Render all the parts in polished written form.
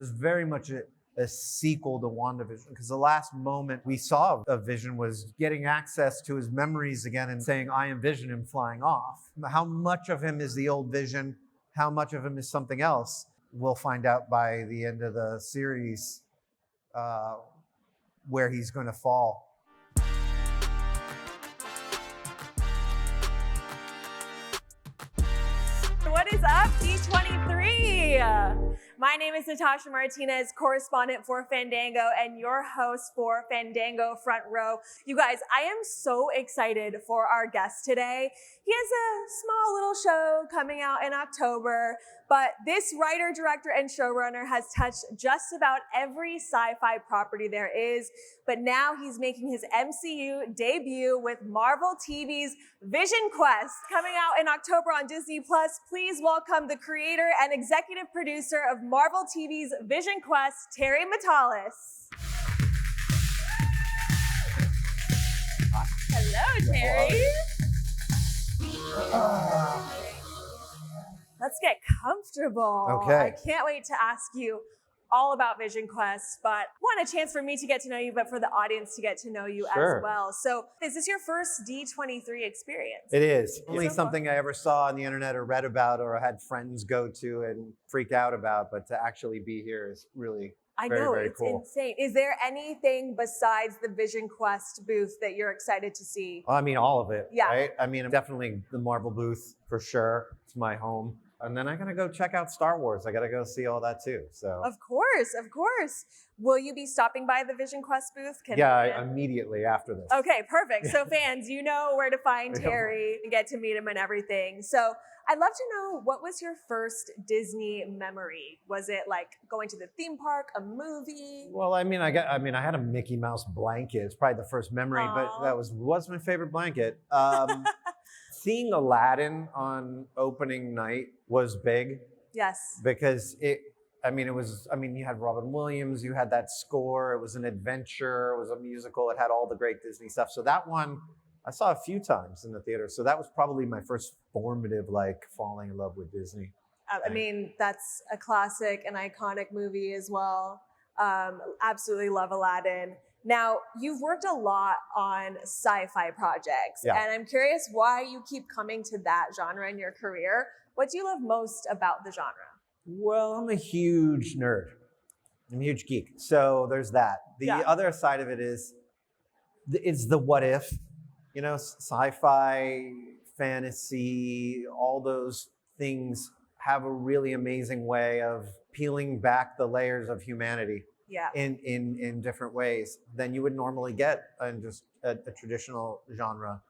It's very much a sequel to WandaVision, because the last moment we saw of Vision was getting access to his memories again and saying, I am Vision, and flying off. How much of him is the old Vision? How much of him is something else? We'll find out by the end of the series where he's going to fall. What is up, D23? My name is Natasha Martinez, correspondent for Fandango and your host for Fandango Front Row. You guys, I am so excited for our guest today. He has a small little show coming out in October, but this writer, director, and showrunner has touched just about every sci-fi property there is, but now he's making his MCU debut with Marvel TV's VisionQuest, coming out in October on Disney+. Please welcome the creator and executive producer of Marvel TV's VisionQuest, Terry Matalas. Hello, Terry. Let's get comfortable. Okay. I can't wait to ask you all about VisionQuest, but want a chance for me to get to know you, but for the audience to get to know you as well. So is this your first D23 experience? It is. Only something I ever saw on the internet or read about or had friends go to and freak out about, but to actually be here is really very it's cool. Insane. Is there anything besides the VisionQuest booth that you're excited to see? Well, I mean, all of it, yeah. Right? I mean, definitely the Marvel booth for sure. It's my home. And then I gotta go check out Star Wars. I gotta go see all that too. So Of course. Will you be stopping by the VisionQuest booth? Immediately after this. Okay, perfect. So fans, you know where to find Terry and get to meet him and everything. So I'd love to know, what was your first Disney memory? Was it like going to the theme park, a movie? Well, I had a Mickey Mouse blanket. It's probably the first memory, but that was my favorite blanket. Seeing Aladdin on opening night was big. Yes. Because you had Robin Williams, you had that score, it was an adventure, it was a musical, it had all the great Disney stuff. So that one I saw a few times in the theater. So that was probably my first formative, falling in love with Disney. I mean, that's a classic and iconic movie as well. Absolutely love Aladdin. Now, you've worked a lot on sci-fi projects, and I'm curious why you keep coming to that genre in your career. What do you love most about the genre? Well, I'm a huge nerd. I'm a huge geek. So there's that. The other side of it is, it's the what if, sci-fi, fantasy, all those things have a really amazing way of peeling back the layers of humanity. In different ways than you would normally get in just a traditional genre.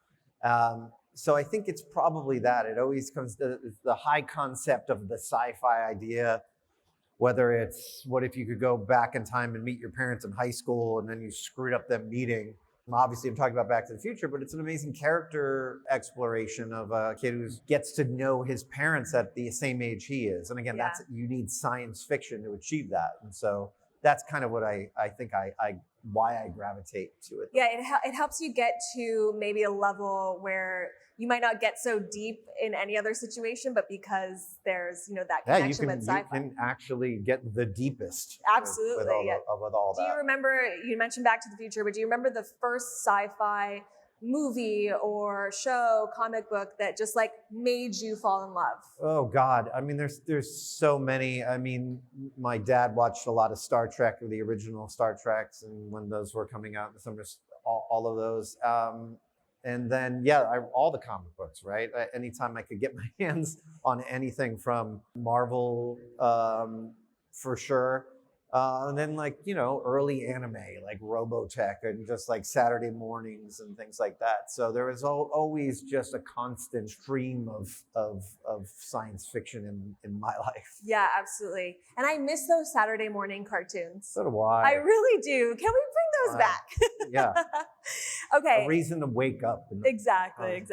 So I think it's probably that. It always comes to the high concept of the sci-fi idea, whether it's what if you could go back in time and meet your parents in high school and then you screwed up them meeting. Obviously, I'm talking about Back to the Future, but it's an amazing character exploration of a kid who gets to know his parents at the same age he is. And again, you need science fiction to achieve that. And so that's kind of what I think why I gravitate to it. Yeah, it helps you get to maybe a level where you might not get so deep in any other situation, but because there's that connection with sci-fi. You can actually get the deepest. Absolutely, with all that. Do you remember, you mentioned Back to the Future, but do you remember the first sci-fi movie or show, comic book that just made you fall in love? Oh God, I mean, there's so many. I mean, my dad watched a lot of Star Trek, the original Star Treks, and when those were coming out, all of those. And then all the comic books, right? Anytime I could get my hands on anything from Marvel, for sure. And then early anime like Robotech and just Saturday mornings and things like that. So there was always just a constant stream of science fiction in my life. Yeah, absolutely. And I miss those Saturday morning cartoons. So do I. I really do. Can we bring those back? Yeah. Okay. A reason to wake up. Exactly.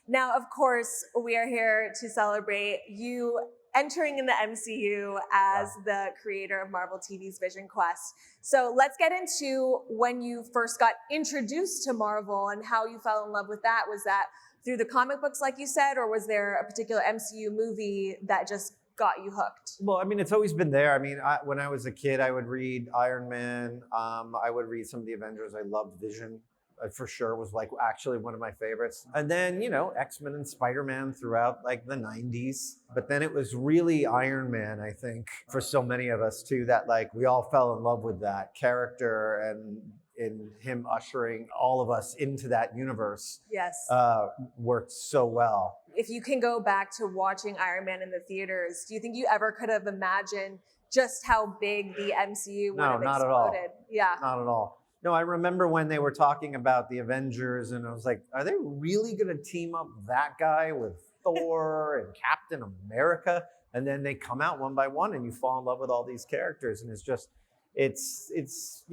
Now, of course, we are here to celebrate you entering in the MCU as the creator of Marvel TV's VisionQuest. So let's get into when you first got introduced to Marvel and how you fell in love with that. Was that through the comic books, like you said, or was there a particular MCU movie that just got you hooked? Well, I mean, it's always been there. I mean, when I was a kid, I would read Iron Man. I would read some of the Avengers. I loved Vision. For sure was like actually one of my favorites. And then, X-Men and Spider-Man throughout like the 90s. But then it was really Iron Man, I think, for so many of us too, that like we all fell in love with that character and in him ushering all of us into that universe. Yes. Worked so well. If you can go back to watching Iron Man in the theaters, do you think you ever could have imagined just how big the MCU would have exploded? Not at all. Yeah. Not at all. No, I remember when they were talking about the Avengers and I was like, are they really going to team up that guy with Thor and Captain America? And then they come out one by one and you fall in love with all these characters. And it's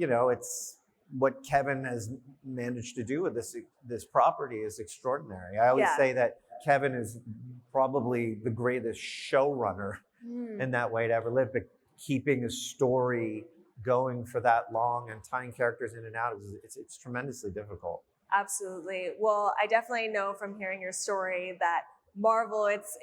what Kevin has managed to do with this property is extraordinary. I always say that Kevin is probably the greatest showrunner in that way to ever live, but keeping a story going for that long and tying characters in and out, it's tremendously difficult. Absolutely. Well, I definitely know from hearing your story that Marvel, it's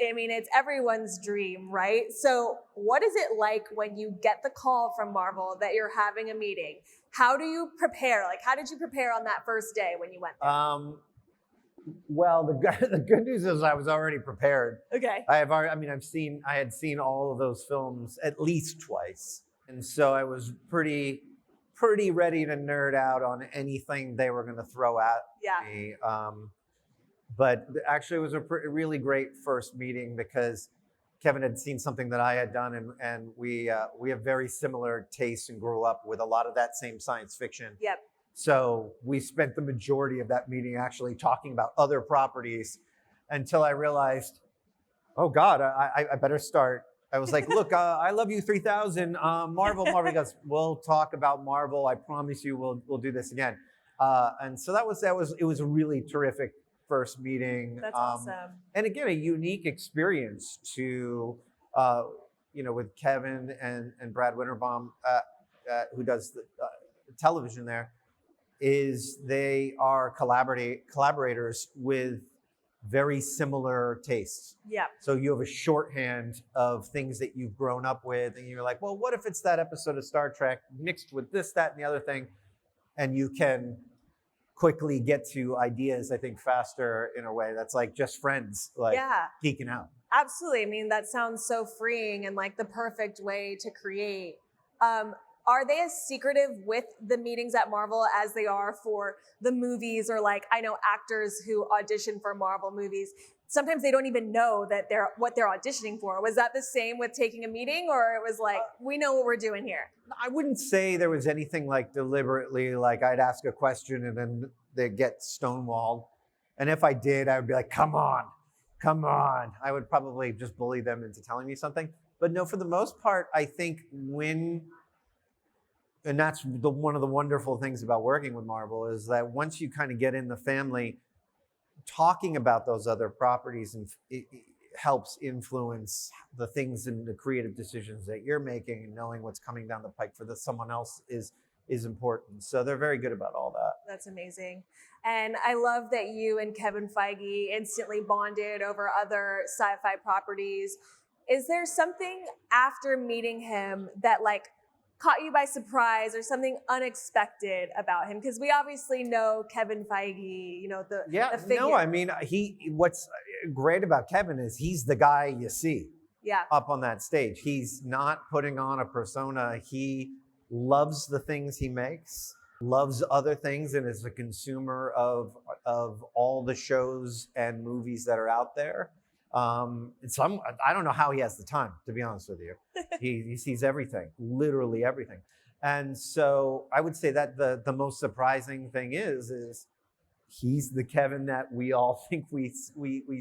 everyone's dream, right? So what is it like when you get the call from Marvel that you're having a meeting? How do you prepare? Like, how did you prepare on that first day when you went there? Well, the good news is I was already prepared. Okay. I had seen all of those films at least twice. And so I was pretty ready to nerd out on anything they were going to throw at me. But actually, it was a really great first meeting because Kevin had seen something that I had done, and we have very similar tastes and grew up with a lot of that same science fiction. Yep. So we spent the majority of that meeting actually talking about other properties until I realized, oh God, I better start. I was like, look, I love you 3000. Marvel. He goes, we'll talk about Marvel. I promise you we'll do this again. And so it was a really terrific first meeting. That's awesome. And again, a unique experience to, with Kevin and Brad Winterbaum, who does the television there, is they are collaborators with very similar tastes. Yeah. So you have a shorthand of things that you've grown up with, and you're like, well, what if it's that episode of Star Trek mixed with this, that, and the other thing? And you can quickly get to ideas, I think, faster in a way that's like just friends, like geeking out. Absolutely. I mean, that sounds so freeing and like the perfect way to create. Are they as secretive with the meetings at Marvel as they are for the movies? Or like, I know actors who audition for Marvel movies, sometimes they don't even know that what they're auditioning for. Was that the same with taking a meeting, or it was like, we know what we're doing here? I wouldn't say there was anything like deliberately, like I'd ask a question and then they'd get stonewalled. And if I did, I would be like, come on. I would probably just bully them into telling me something. But no, for the most part, I think and that's one of the wonderful things about working with Marvel is that once you kind of get in the family, talking about those other properties and it helps influence the things and the creative decisions that you're making, and knowing what's coming down the pike for someone else is important. So they're very good about all that. That's amazing. And I love that you and Kevin Feige instantly bonded over other sci-fi properties. Is there something after meeting him that like caught you by surprise or something unexpected about him? Because we obviously know Kevin Feige, the figure. No, I mean, what's great about Kevin is he's the guy you see up on that stage. He's not putting on a persona. He loves the things he makes, loves other things, and is a consumer of all the shows and movies that are out there. I don't know how he has the time, to be honest with you. He sees everything, literally everything. And so I would say that the most surprising thing is he's the Kevin that we all think we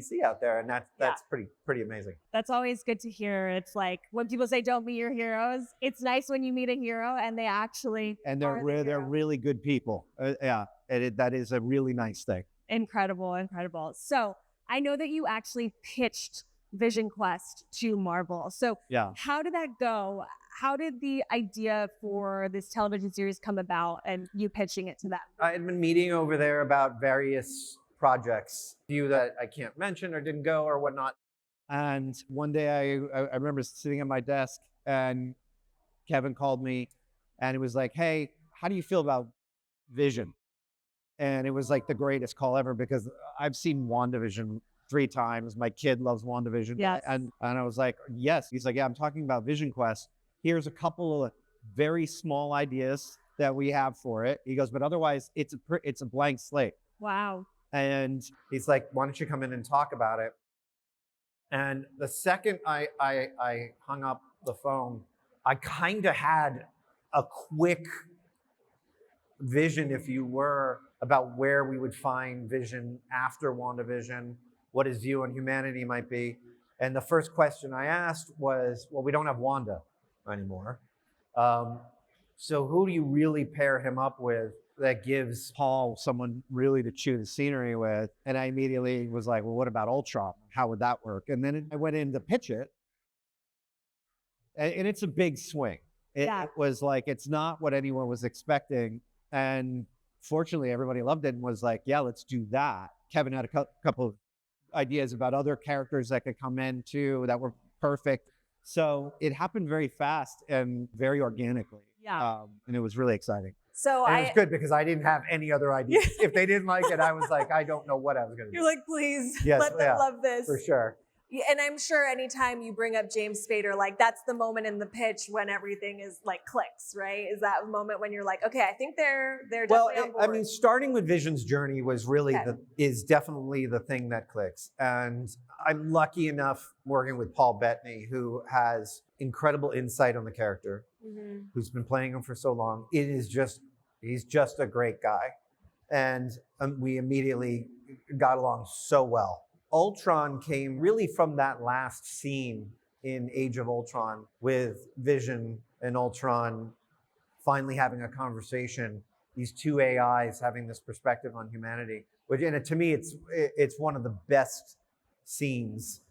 see out there. And that's pretty amazing. That's always good to hear. It's like when people say don't meet your heroes, it's nice when you meet a hero and they actually they're really good people. That is a really nice thing. Incredible. So I know that you actually pitched VisionQuest to Marvel. So how did that go? How did the idea for this television series come about and you pitching it to them? I had been meeting over there about various projects, few that I can't mention or didn't go or whatnot. And one day I remember sitting at my desk and Kevin called me and it was like, hey, how do you feel about Vision? And it was like the greatest call ever because I've seen WandaVision 3 times. My kid loves WandaVision. Yes. And I was like, yes. He's like, yeah, I'm talking about VisionQuest. Here's a couple of very small ideas that we have for it. He goes, but otherwise it's a blank slate. Wow. And he's like, why don't you come in and talk about it? And the second I hung up the phone, I kind of had a quick vision, if you were, about where we would find Vision after WandaVision, what his view on humanity might be. And the first question I asked was, well, we don't have Wanda anymore. So who do you really pair him up with that gives Paul someone really to chew the scenery with? And I immediately was like, well, what about Ultron? How would that work? And then I went in to pitch it. And it's a big swing. It was like, it's not what anyone was expecting. And fortunately, everybody loved it and was like, yeah, let's do that. Kevin had a couple of ideas about other characters that could come in too that were perfect. So it happened very fast and very organically. Yeah. And it was really exciting. So and it was good because I didn't have any other ideas. If they didn't like it, I was like, I don't know what I was going to do. You're like, please, yes, let them love this. For sure. And I'm sure anytime you bring up James Spader, like that's the moment in the pitch when everything is like clicks, right? Is that moment when you're like, okay, I think they're definitely on board. I mean, starting with Vision's journey was really is definitely the thing that clicks. And I'm lucky enough working with Paul Bettany, who has incredible insight on the character, who's been playing him for so long. He's just a great guy. And we immediately got along so well. Ultron came really from that last scene in Age of Ultron with Vision and Ultron finally having a conversation, these two AIs having this perspective on humanity, which to me, it's one of the best scenes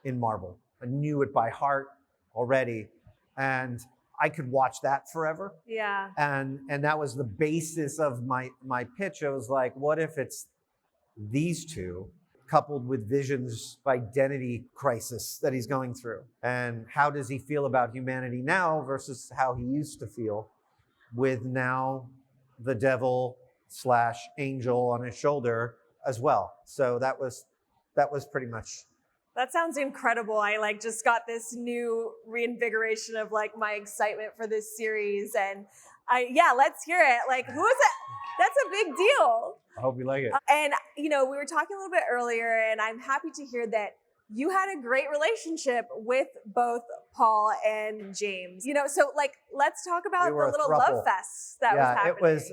in Marvel. I knew it by heart already, and I could watch that forever. Yeah. And that was the basis of my pitch. I was like, what if it's these two coupled with Vision's identity crisis that he's going through? And how does he feel about humanity now versus how he used to feel with now the devil/angel on his shoulder as well? So that was pretty much. That sounds incredible. I just got this new reinvigoration of my excitement for this series. And let's hear it. Who is it? That's a big deal. I hope you like it. And, we were talking a little bit earlier, and I'm happy to hear that you had a great relationship with both Paul and James. So let's talk about the little love fest that was happening. It was,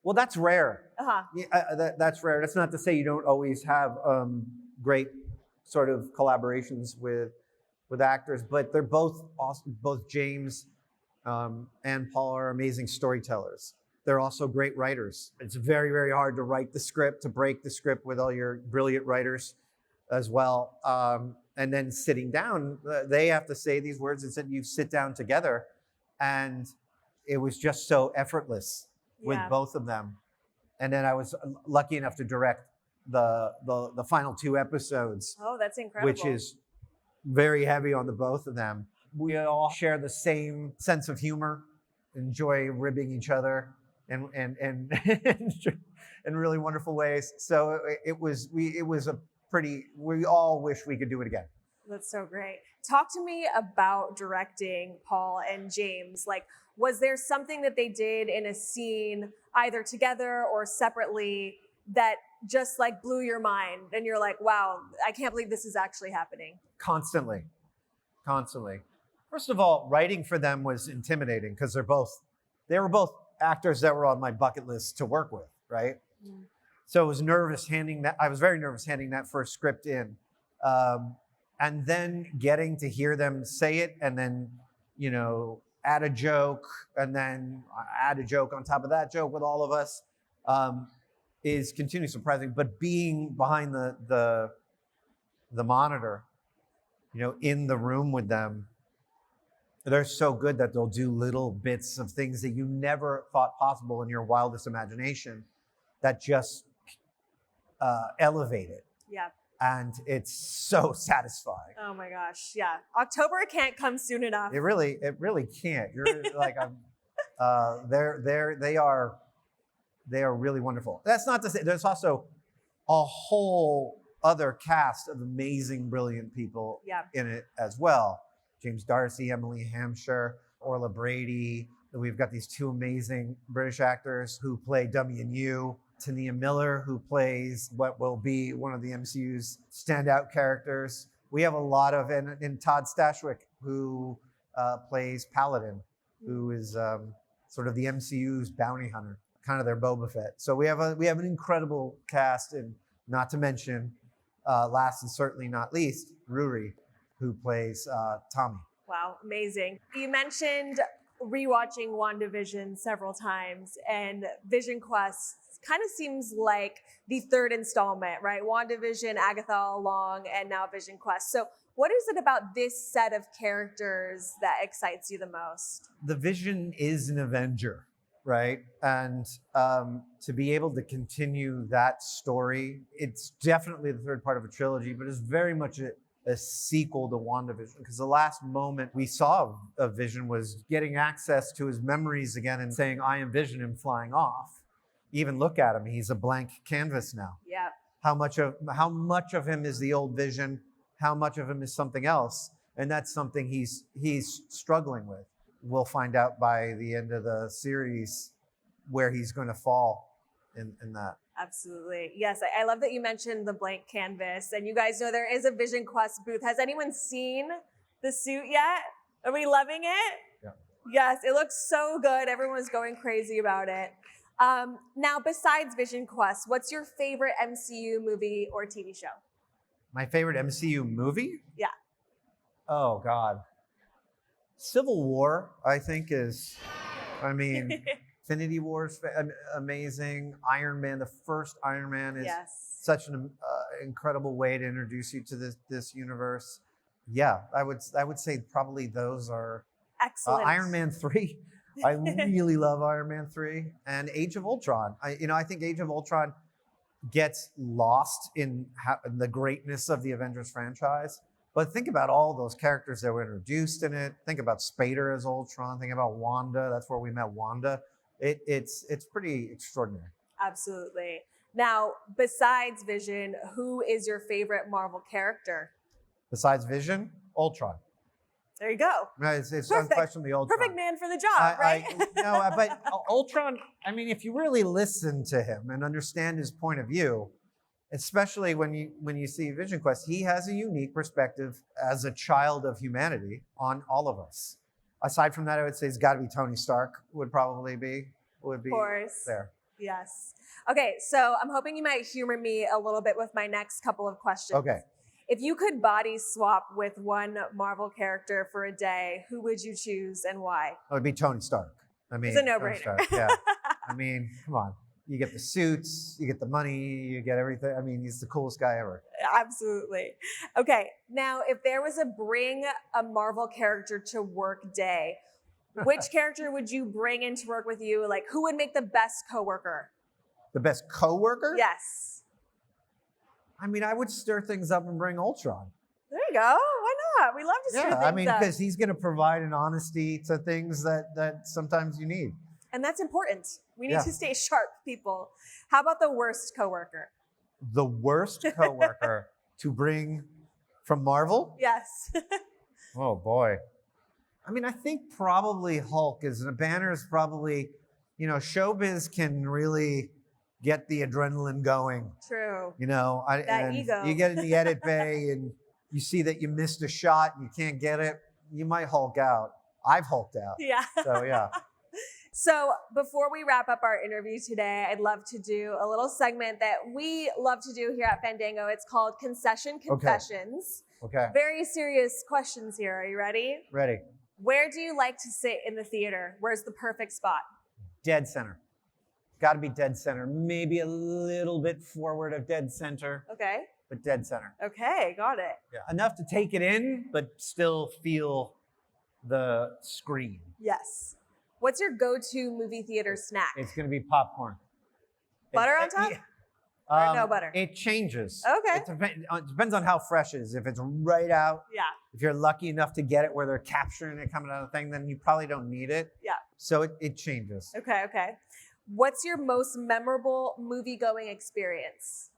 well, that's rare. That's rare. That's not to say you don't always have great sort of collaborations with actors, but they're both awesome. Both James and Paul are amazing storytellers. They're also great writers. It's very, very hard to write the script, to break the script with all your brilliant writers as well. And then sitting down, they have to say these words, and you sit down together. And it was just so effortless with both of them. And then I was lucky enough to direct the final 2 episodes. Oh, that's incredible. Which is very heavy on the both of them. We all share the same sense of humor, enjoy ribbing each other and in really wonderful ways. So we all wish we could do it again. That's so great. Talk to me about directing Paul and James. Was there something that they did in a scene, either together or separately, that just blew your mind and you're like, wow, I can't believe this is actually happening? Constantly. First of all, writing for them was intimidating because they were both actors that were on my bucket list to work with, right? So I was very nervous handing that first script in. And then getting to hear them say it and then, add a joke and then add a joke on top of that joke with all of us is continually surprising. But being behind the monitor, in the room with them, they're so good that they'll do little bits of things that you never thought possible in your wildest imagination that just elevate it. Yeah. And it's so satisfying. Oh my gosh, yeah. October can't come soon enough. It really can't. You're like, they are really wonderful. That's not to say there's also a whole other cast of amazing, brilliant people in it as well. James Darcy, Emily Hampshire, Orla Brady. We've got these two amazing British actors who play Dummy and You. Tania Miller, who plays what will be one of the MCU's standout characters. We have a lot of, and Todd Stashwick, who plays Paladin, who is sort of the MCU's bounty hunter, kind of their Boba Fett. So we have an incredible cast, and not to mention, last and certainly not least, Ruri, who plays Tommy. Wow, amazing. You mentioned rewatching WandaVision several times, and VisionQuest kind of seems like the third installment, right? WandaVision, Agatha All Along, and now VisionQuest. So what is it about this set of characters that excites you the most? The Vision is an Avenger, right? And to be able to continue that story, it's definitely the third part of a trilogy, but it's very much a sequel to WandaVision, because the last moment we saw of Vision was getting access to his memories again and saying, I am Vision, and flying off. Even look at him, he's a blank canvas now. Yeah. How much of him is the old Vision? How much of him is something else? And that's something he's struggling with. We'll find out by the end of the series where he's going to fall in that. Absolutely. Yes, I love that you mentioned the blank canvas. And you guys know there is a VisionQuest booth. Has anyone seen the suit yet? Are we loving it? Yeah. Yes, it looks so good. Everyone's going crazy about it. Now, besides VisionQuest, what's your favorite MCU movie or TV show? My favorite MCU movie? Yeah. Oh, God. Civil War, I think, is, Infinity War is amazing. Iron Man, the first Iron Man is such an incredible way to introduce you to this universe. Yeah, I would say probably those are excellent. Iron Man 3. I really love Iron Man 3 and Age of Ultron. I think Age of Ultron gets lost in the greatness of the Avengers franchise. But think about all those characters that were introduced in it. Think about Spader as Ultron. Think about Wanda. That's where we met Wanda. It's pretty extraordinary. Absolutely. Now, besides Vision, who is your favorite Marvel character? Besides Vision, Ultron. There you go. No, it's unquestionably Ultron. Perfect man for the job, right? But Ultron, if you really listen to him and understand his point of view, especially when you see VisionQuest, he has a unique perspective as a child of humanity on all of us. Aside from that, I would say it's got to be Tony Stark would be of course. There. Yes. Okay, so I'm hoping you might humor me a little bit with my next couple of questions. Okay. If you could body swap with one Marvel character for a day, who would you choose and why? It would be Tony Stark. It's a no-brainer. Yeah. Come on. You get the suits, you get the money, you get everything. He's the coolest guy ever. Absolutely. Okay, now if there was a bring a Marvel character to work day, which character would you bring in to work with you? Like, who would make the best coworker? The best coworker? Yes. I would stir things up and bring Ultron. There you go. Why not? We love to stir things up. Because he's going to provide an honesty to things that sometimes you need. And that's important. We need to stay sharp, people. How about the worst coworker? The worst coworker to bring from Marvel? Yes. Oh, boy. I think probably Hulk Banner is probably, showbiz can really get the adrenaline going. True. That ego. You get in the edit bay and you see that you missed a shot and you can't get it. You might Hulk out. I've hulked out. Yeah. So, yeah. So before we wrap up our interview today, I'd love to do a little segment that we love to do here at Fandango. It's called Concession Confessions. Okay. Very serious questions here. Are you ready? Ready. Where do you like to sit in the theater? Where's the perfect spot? Dead center. Got to be dead center. Maybe a little bit forward of dead center. Okay. But dead center. Okay, got it. Yeah. Enough to take it in, but still feel the screen. Yes. What's your go-to movie theater snack? It's going to be popcorn. Butter on top? Or no butter? It changes. Okay. It depends on how fresh it is. If it's right out, if you're lucky enough to get it where they're capturing it coming out of the thing, then you probably don't need it. Yeah. So it changes. Okay. What's your most memorable movie-going experience?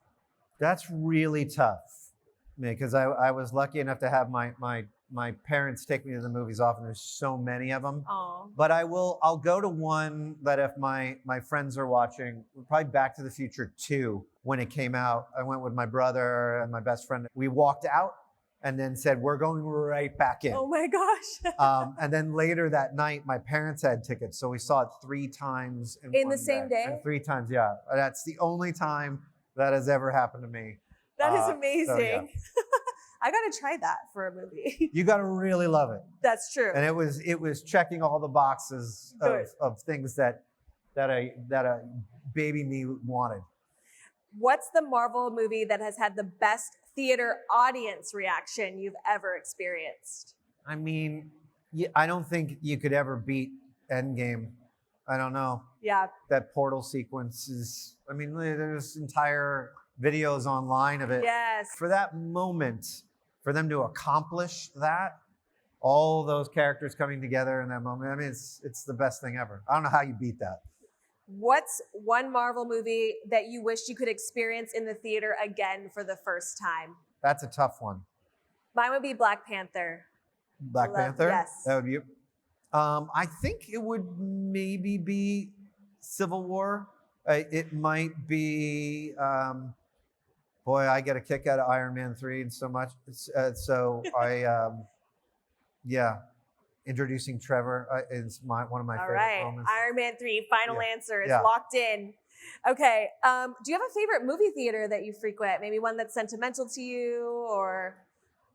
That's really tough, because I was lucky enough to have my parents take me to the movies often. There's so many of them. Aww. But I'll go to one that if my friends are watching, probably Back to the Future 2, when it came out. I went with my brother and my best friend. We walked out and then said, we're going right back in. Oh my gosh. And then later that night, my parents had tickets. So we saw it 3 times in the same day? And 3 times, yeah. That's the only time that has ever happened to me. That is amazing. So, yeah. I gotta try that for a movie. You gotta really love it. That's true. And it was checking all the boxes of things that a baby me wanted. What's the Marvel movie that has had the best theater audience reaction you've ever experienced? I mean, I don't think you could ever beat Endgame. I don't know. Yeah. That portal sequence is, I mean, there's entire videos online of it. Yes. For that moment, for them to accomplish that, all those characters coming together in that moment, I mean, it's the best thing ever. I don't know how you beat that. What's one Marvel movie that you wish you could experience in the theater again for the first time? That's a tough one. Mine would be Black Panther. Black Panther? Yes. That would be. I think it would maybe be Civil War. It might be. Boy, I get a kick out of Iron Man 3 and so much. So yeah. Introducing Trevor is one of my favorite moments. Iron Man 3, final answer is locked in. Okay, do you have a favorite movie theater that you frequent? Maybe one that's sentimental to you, or?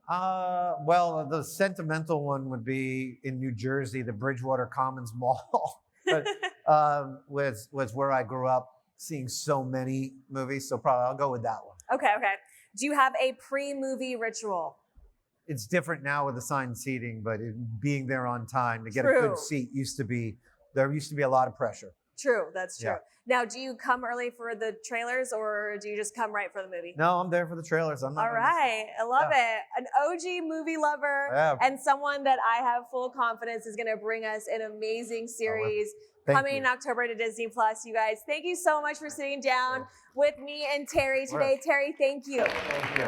Well, the sentimental one would be in New Jersey, the Bridgewater Commons Mall, but was where I grew up seeing so many movies. So probably I'll go with that one. Okay. Do you have a pre-movie ritual? It's different now with assigned seating, but being there on time to get a good seat there used to be a lot of pressure. True, that's true. Yeah. Now, do you come early for the trailers, or do you just come right for the movie? No, I'm there for the trailers. I'm not. All right, I love it. An OG movie lover and someone that I have full confidence is going to bring us an amazing series coming in October to Disney Plus. You guys, thank you so much for sitting down with me and Terry today. Terry, thank you. Thank you.